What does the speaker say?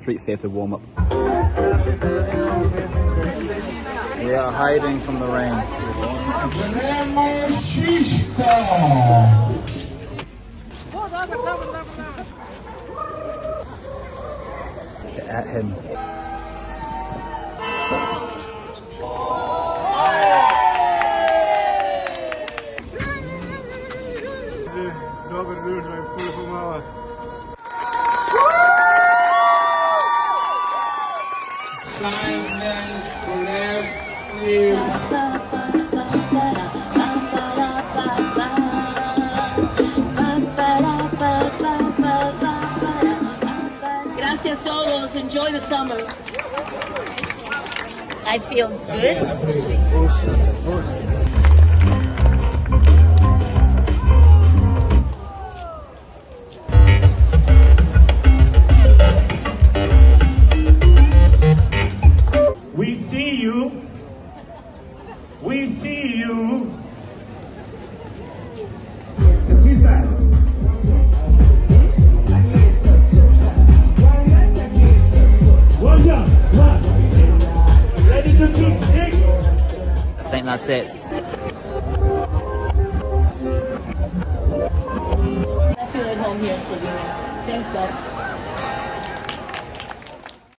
street theatre warm-up. We are hiding from the rain. Get at him. Gracias a todos. Enjoy the summer. I feel good. We see you. We see you. Ready to kick? I think that's it. I feel at home here in Slovenia. Thanks, guys.